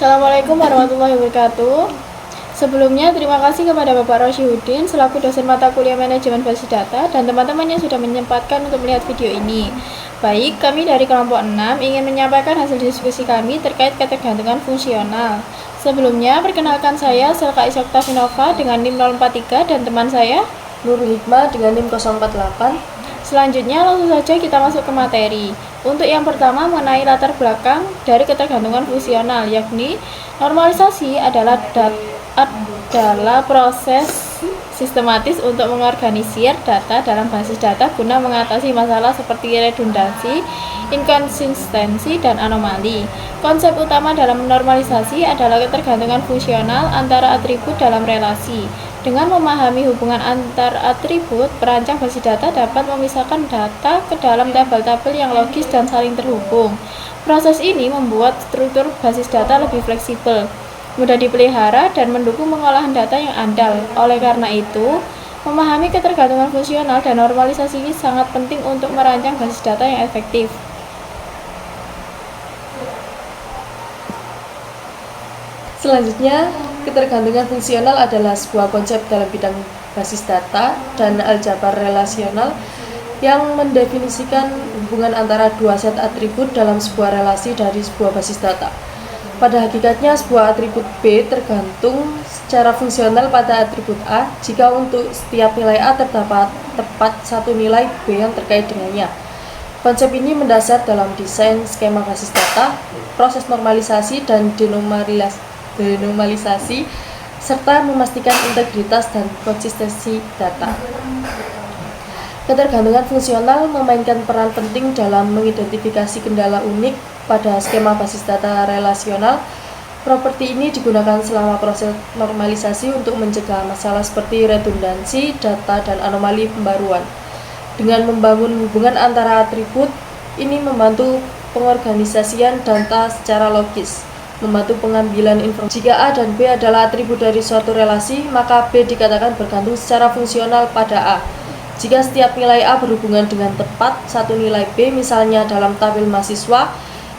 Assalamualaikum warahmatullahi wabarakatuh. Sebelumnya terima kasih kepada Bapak Rosyudin selaku dosen mata kuliah manajemen basis data dan teman-teman yang sudah menyempatkan untuk melihat video ini. Baik, kami dari kelompok 6 ingin menyampaikan hasil diskusi kami terkait ketergantungan fungsional. Sebelumnya, perkenalkan saya Selka Isoktavinova dengan NIM 043 dan teman saya Nurul Hikmah dengan NIM 048. Selanjutnya langsung saja kita masuk ke materi. Untuk yang pertama mengenai latar belakang dari ketergantungan fungsional, yakni normalisasi adalah proses sistematis untuk mengorganisir data dalam basis data guna mengatasi masalah seperti redundansi, inkonsistensi, dan anomali. Konsep utama dalam normalisasi adalah ketergantungan fungsional antara atribut dalam relasi. Dengan memahami hubungan antar atribut, perancang basis data dapat memisahkan data ke dalam tabel-tabel yang logis dan saling terhubung. Proses ini membuat struktur basis data lebih fleksibel, mudah dipelihara, dan mendukung pengolahan data yang andal. Oleh karena itu, memahami ketergantungan fungsional dan normalisasi ini sangat penting untuk merancang basis data yang efektif. Selanjutnya, ketergantungan fungsional adalah sebuah konsep dalam bidang basis data dan aljabar relasional yang mendefinisikan hubungan antara dua set atribut dalam sebuah relasi dari sebuah basis data. Pada hakikatnya, sebuah atribut B tergantung secara fungsional pada atribut A jika untuk setiap nilai A terdapat tepat satu nilai B yang terkait dengannya. Konsep ini mendasar dalam desain skema basis data, proses normalisasi dan denomalisasi, serta memastikan integritas dan konsistensi data. Ketergantungan fungsional memainkan peran penting dalam mengidentifikasi kendala unik pada skema basis data relasional. Properti ini digunakan selama proses normalisasi untuk mencegah masalah seperti redundansi data dan anomali pembaruan. Dengan membangun hubungan antara atribut, ini membantu pengorganisasian data secara logis, membantu pengambilan informasi. Jika A dan B adalah atribut dari suatu relasi, maka B dikatakan bergantung secara fungsional pada A. Jika setiap nilai A berhubungan dengan tepat satu nilai B, misalnya dalam tabel mahasiswa,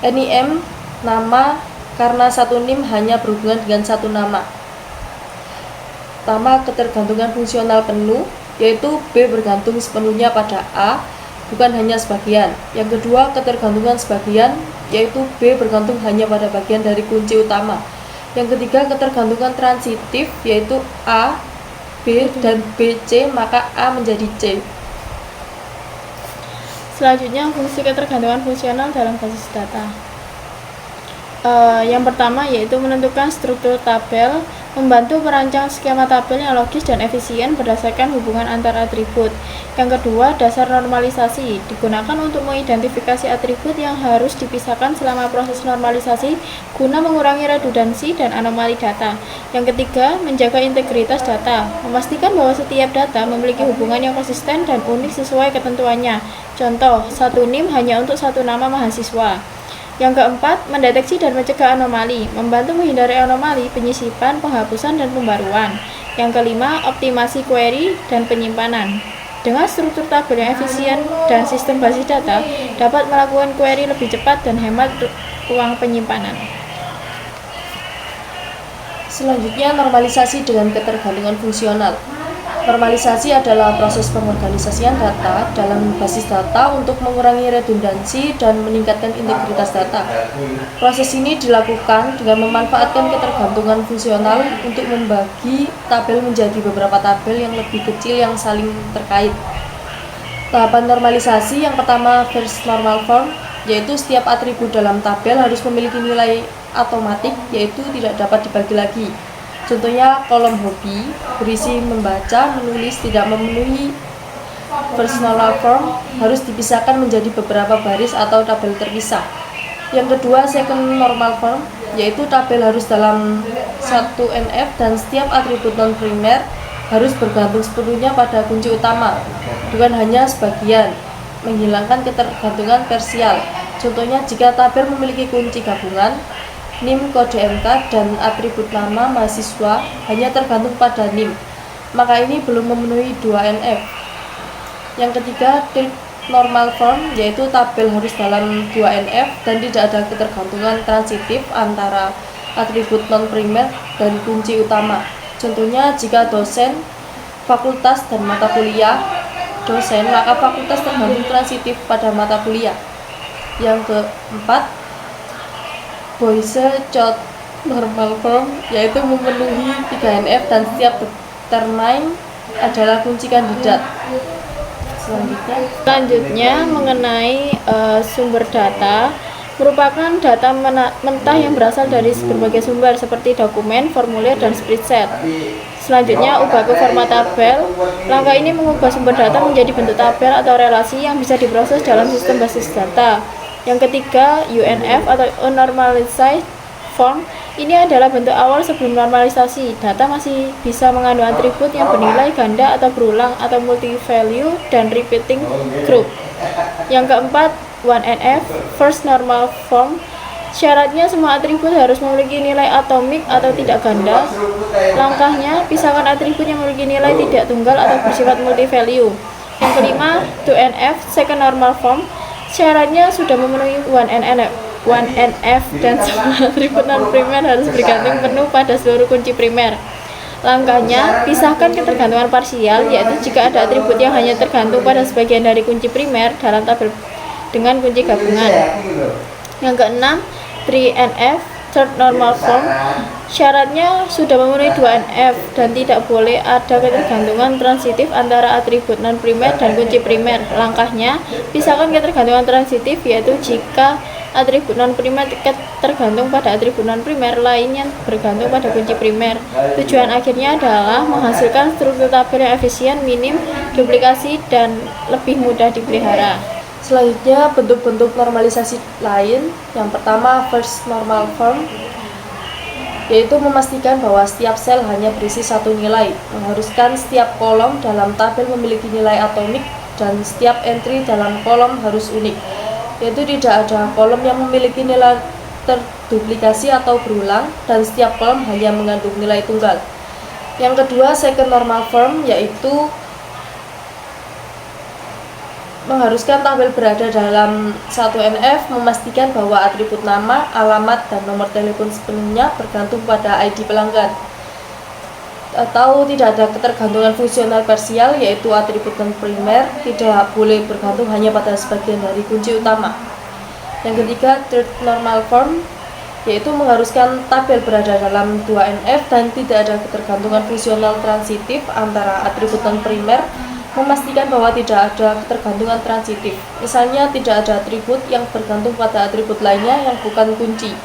NIM nama karena satu NIM hanya berhubungan dengan satu nama. Pertama, ketergantungan fungsional penuh, yaitu B bergantung sepenuhnya pada A, bukan hanya sebagian. Yang kedua, ketergantungan sebagian, yaitu B bergantung hanya pada bagian dari kunci utama. Yang ketiga, ketergantungan transitif, yaitu A, B, dan B, C, maka A menjadi C. Selanjutnya, fungsi ketergantungan fungsional dalam basis data. Yang pertama yaitu menentukan struktur tabel, membantu merancang skema tabel yang logis dan efisien berdasarkan hubungan antar atribut. Yang kedua, dasar normalisasi, digunakan untuk mengidentifikasi atribut yang harus dipisahkan selama proses normalisasi guna mengurangi redundansi dan anomali data. Yang ketiga, menjaga integritas data, memastikan bahwa setiap data memiliki hubungan yang konsisten dan unik sesuai ketentuannya. Contoh, satu NIM hanya untuk satu nama mahasiswa. Yang keempat, mendeteksi dan mencegah anomali, membantu menghindari anomali, penyisipan, penghapusan, dan pembaruan. Yang kelima, optimasi query dan penyimpanan. Dengan struktur tabel yang efisien dan sistem basis data, dapat melakukan query lebih cepat dan hemat ruang penyimpanan. Selanjutnya, normalisasi dengan ketergantungan fungsional. Normalisasi adalah proses pengorganisasian data dalam basis data untuk mengurangi redundansi dan meningkatkan integritas data. Proses ini dilakukan dengan memanfaatkan ketergantungan fungsional untuk membagi tabel menjadi beberapa tabel yang lebih kecil yang saling terkait. Tahapan normalisasi yang pertama, first normal form, yaitu setiap atribut dalam tabel harus memiliki nilai otomatik, yaitu tidak dapat dibagi lagi. Contohnya, kolom hobi berisi membaca, menulis tidak memenuhi first normal form harus dipisahkan menjadi beberapa baris atau tabel terpisah. Yang kedua, second normal form, yaitu tabel harus dalam satu NF dan setiap atribut non-primer harus bergantung sepenuhnya pada kunci utama, bukan hanya sebagian. menghilangkan ketergantungan parsial. Contohnya, jika tabel memiliki kunci gabungan, NIM, kode MK, dan atribut nama mahasiswa hanya tergantung pada NIM, maka ini belum memenuhi 2NF. Yang ketiga, third normal form, yaitu tabel harus dalam 2NF dan tidak ada ketergantungan transitif antara atribut non-primer dan kunci utama. Contohnya, jika dosen, fakultas, dan mata kuliah dosen, maka fakultas tergantung transitif pada mata kuliah. Yang keempat, Boyce-Codd normal form, yaitu memenuhi 3NF dan setiap determine adalah kunci kandidat. Selanjutnya mengenai sumber data, merupakan data mentah yang berasal dari berbagai sumber seperti dokumen, formulir, dan spreadsheet. Selanjutnya, ubah ke format tabel. Langkah ini mengubah sumber data menjadi bentuk tabel atau relasi yang bisa diproses dalam sistem basis data. Yang ketiga, UNF atau Unnormalized Form. Ini adalah bentuk awal sebelum normalisasi. Data masih bisa mengandung atribut yang bernilai ganda atau berulang atau multi-value dan repeating group. Yang keempat, 1NF, First Normal Form. Syaratnya semua atribut harus memiliki nilai atomik atau tidak ganda. Langkahnya, pisahkan atribut yang memiliki nilai tidak tunggal atau bersifat multi-value. Yang kelima, 2NF, Second Normal Form. Syaratnya sudah memenuhi 1NF dan semua atribut non-primer harus bergantung penuh pada seluruh kunci primer. Langkahnya, pisahkan ketergantungan parsial, yaitu jika ada atribut yang hanya tergantung pada sebagian dari kunci primer dalam tabel dengan kunci gabungan. Yang keenam, 3NF, Third Normal Form. Syaratnya sudah memenuhi 2NF dan tidak boleh ada ketergantungan transitif antara atribut non-primer dan kunci primer. Langkahnya, pisahkan ketergantungan transitif, yaitu jika atribut non-primer tergantung pada atribut non-primer lain yang bergantung pada kunci primer. Tujuan akhirnya adalah menghasilkan struktur tabel yang efisien, minim duplikasi, dan lebih mudah dipelihara. Selanjutnya, bentuk-bentuk normalisasi lain. Yang pertama, first normal form, yaitu memastikan bahwa setiap sel hanya berisi satu nilai, mengharuskan setiap kolom dalam tabel memiliki nilai atomik, dan setiap entry dalam kolom harus unik, yaitu tidak ada kolom yang memiliki nilai terduplikasi atau berulang, dan setiap kolom hanya mengandung nilai tunggal. Yang kedua, second normal form, yaitu mengharuskan tabel berada dalam 1NF, memastikan bahwa atribut nama, alamat, dan nomor telepon sepenuhnya bergantung pada ID pelanggan, atau tidak ada ketergantungan fungsional parsial, yaitu atribut non-primer tidak boleh bergantung hanya pada sebagian dari kunci utama. Yang ketiga, third normal form, yaitu mengharuskan tabel berada dalam 2NF dan tidak ada ketergantungan fungsional transitif antara atribut non-primer, memastikan bahwa tidak ada ketergantungan transitif. Misalnya, tidak ada atribut yang bergantung pada atribut lainnya yang bukan kunci.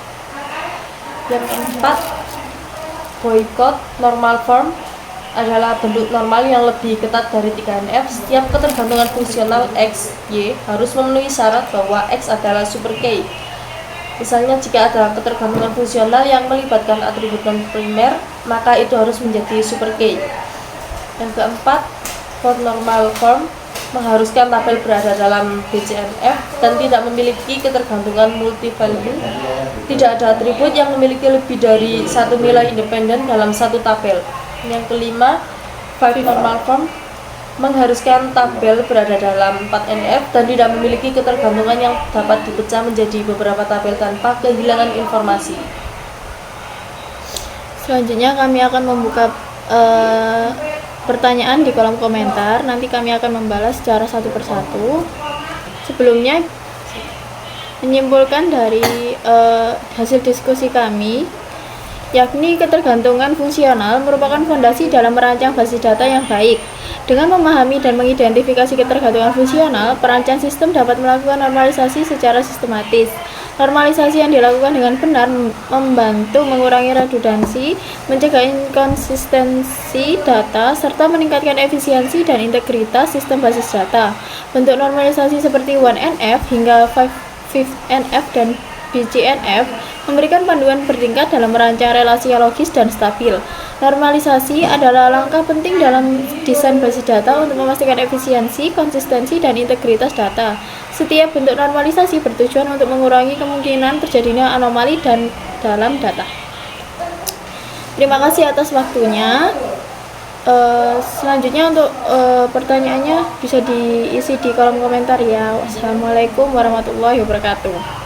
Yang keempat, boycott normal form adalah bentuk normal yang lebih ketat dari 3NF. Setiap ketergantungan fungsional X, Y harus memenuhi syarat bahwa X adalah super K. Misalnya, jika ada ketergantungan fungsional yang melibatkan atribut non-primer, maka itu harus menjadi super K. Yang keempat, fourth normal form mengharuskan tabel berada dalam BCNF dan tidak memiliki ketergantungan multi-value. Tidak ada atribut yang memiliki lebih dari satu nilai independen dalam satu tabel. Yang kelima, five normal form mengharuskan tabel berada dalam 4NF dan tidak memiliki ketergantungan yang dapat dipecah menjadi beberapa tabel tanpa kehilangan informasi. Selanjutnya kami akan membuka pertanyaan di kolom komentar. Nanti kami akan membalas secara satu persatu. Sebelumnya, menyimpulkan dari hasil diskusi kami, yakni ketergantungan fungsional merupakan fondasi dalam merancang basis data yang baik. Dengan memahami dan mengidentifikasi ketergantungan fungsional, perancang sistem dapat melakukan normalisasi secara sistematis. Normalisasi yang dilakukan dengan benar membantu mengurangi redundansi, mencegah inkonsistensi data, serta meningkatkan efisiensi dan integritas sistem basis data. Bentuk normalisasi seperti 1NF hingga 5NF dan BCNF memberikan panduan bertingkat dalam merancang relasi yang logis dan stabil. Normalisasi adalah langkah penting dalam desain basis data untuk memastikan efisiensi, konsistensi, dan integritas data. Setiap bentuk normalisasi bertujuan untuk mengurangi kemungkinan terjadinya anomali dalam data. Terima kasih atas waktunya. Selanjutnya untuk pertanyaannya bisa diisi di kolom komentar ya. Wassalamualaikum warahmatullahi wabarakatuh.